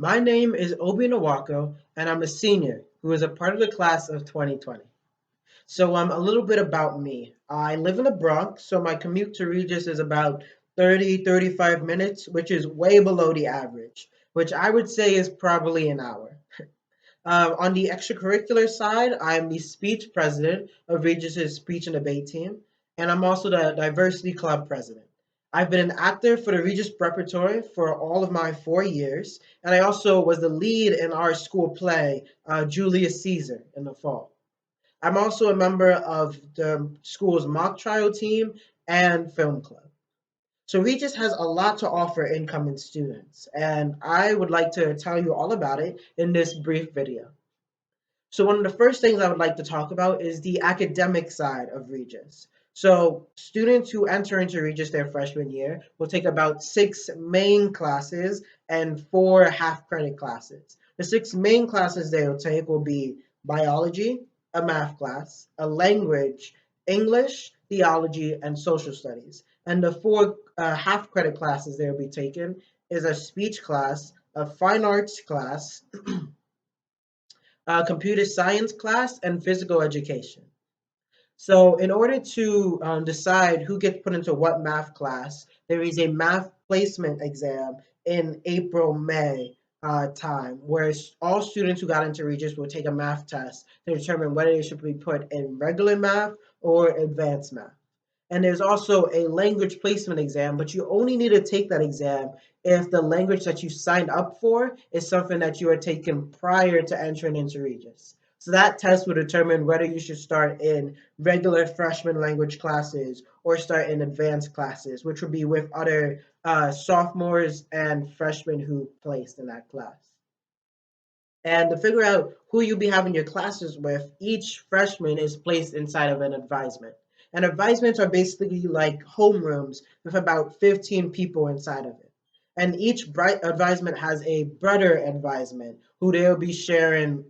My name is Obi Nwako, and I'm a senior who is a part of the class of 2020. So, a little bit about me. I live in the Bronx, so my commute to Regis is about 35 minutes, which is way below the average, which I would say is probably an hour. On the extracurricular side, I'm the speech president of Regis's speech and debate team, and I'm also the diversity club president. I've been an actor for the Regis Preparatory for all of my 4 years, and I also was the lead in our school play, Julius Caesar, in the fall. I'm also a member of the school's mock trial team and film club. So Regis has a lot to offer incoming students, and I would like to tell you all about it in this brief video. So one of the first things I would like to talk about is the academic side of Regis. So students who enter into Regis their freshman year will take about six main classes and four half credit classes. The six main classes they will take will be biology, a math class, a language, English, theology, and social studies. And the four half credit classes they will be taking is a speech class, a fine arts class, computer science class, and physical education. So, in order to decide who gets put into what math class, there is a math placement exam in April, May time, where all students who got into Regis will take a math test to determine whether they should be put in regular math or advanced math. And there's also a language placement exam, but you only need to take that exam if the language that you signed up for is something that you are taking prior to entering into Regis. So that test will determine whether you should start in regular freshman language classes or start in advanced classes, which would be with other sophomores and freshmen who placed in that class. And to figure out who you'll be having your classes with, each freshman is placed inside of an advisement. And advisements are basically like homerooms with about 15 people inside of it. And each bright advisement has a brother advisement who they'll be sharing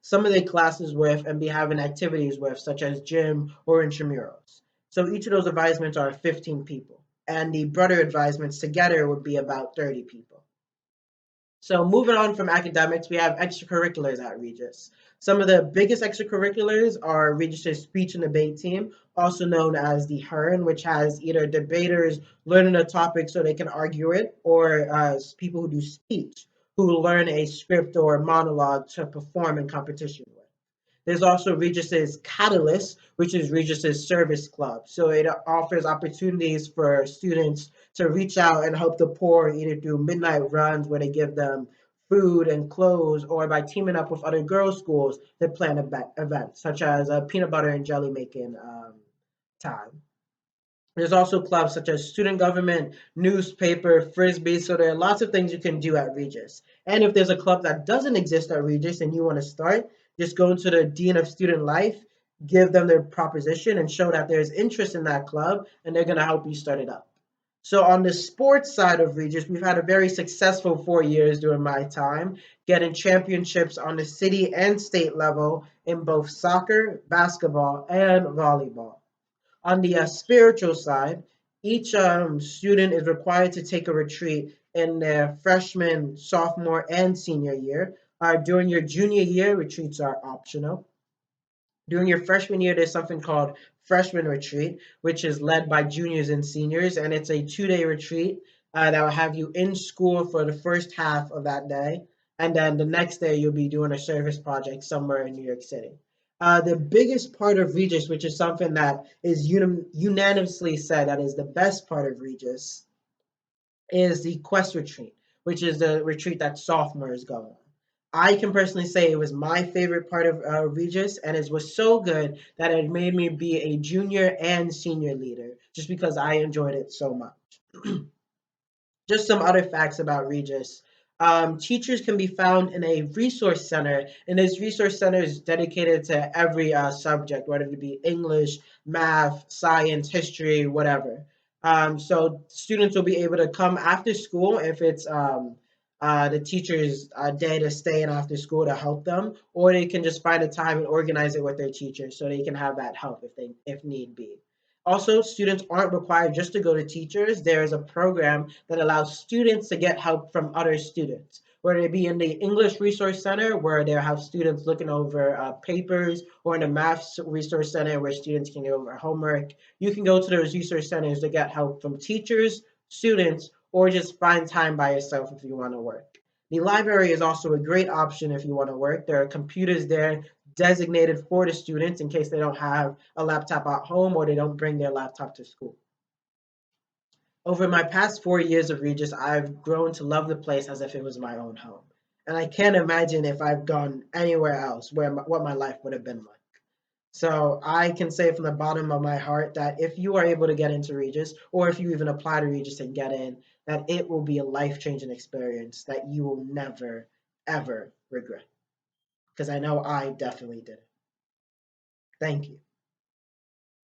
some of their classes with and be having activities with, such as gym or intramurals. So each of those advisements are 15 people. And the brother advisements together would be about 30 people. So moving on from academics, we have extracurriculars at Regis. Some of the biggest extracurriculars are Regis's speech and debate team, also known as the HERN, which has either debaters learning a topic so they can argue it, or people who do speech, who learn a script or monologue to perform in competition with. There's also Regis's Catalyst, which is Regis's service club. So it offers opportunities for students to reach out and help the poor either through midnight runs where they give them food and clothes, or by teaming up with other girls' schools that plan events, such as a peanut butter and jelly making time. There's also clubs such as student government, newspaper, frisbee. So there are lots of things you can do at Regis. And if there's a club that doesn't exist at Regis and you want to start, just go into the Dean of Student Life, give them their proposition, and show that there's interest in that club, and they're going to help you start it up. So on the sports side of Regis, we've had a very successful 4 years during my time, getting championships on the city and state level in both soccer, basketball, and volleyball. On the spiritual side, each student is required to take a retreat in their freshman, sophomore, and senior year. During your junior year, retreats are optional. During your freshman year, there's something called freshman retreat, which is led by juniors and seniors, and it's a 2 day retreat that will have you in school for the first half of that day, and then the next day you'll be doing a service project somewhere in New York City. The biggest part of Regis, which is something that is unanimously said that is the best part of Regis, is the Quest retreat, which is the retreat that sophomores go on. I can personally say it was my favorite part of Regis, and it was so good that it made me be a junior and senior leader just because I enjoyed it so much. Just some other facts about Regis. Teachers can be found in a resource center, and this resource center is dedicated to every subject, whether it be English, math, science, history, whatever. So students will be able to come after school if it's the teacher's day to stay in after school to help them, or they can just find a time and organize it with their teacher so they can have that help if need be. Also, students aren't required just to go to teachers. There is a program that allows students to get help from other students. whether it be in the English Resource Center, where they have students looking over papers, or in the Math Resource Center, where students can go over homework. You can go to those resource centers to get help from teachers, students, or just find time by yourself if you want to work. The library is also a great option if you want to work. There are computers there designated for the students in case they don't have a laptop at home or they don't bring their laptop to school. Over my past 4 years of Regis, I've grown to love the place as if it was my own home. And I can't imagine if I've gone anywhere else what my life would have been like. So I can say from the bottom of my heart that if you are able to get into Regis, or if you even apply to Regis and get in, that it will be a life-changing experience that you will never, ever regret. Because I know I definitely did it. Thank you.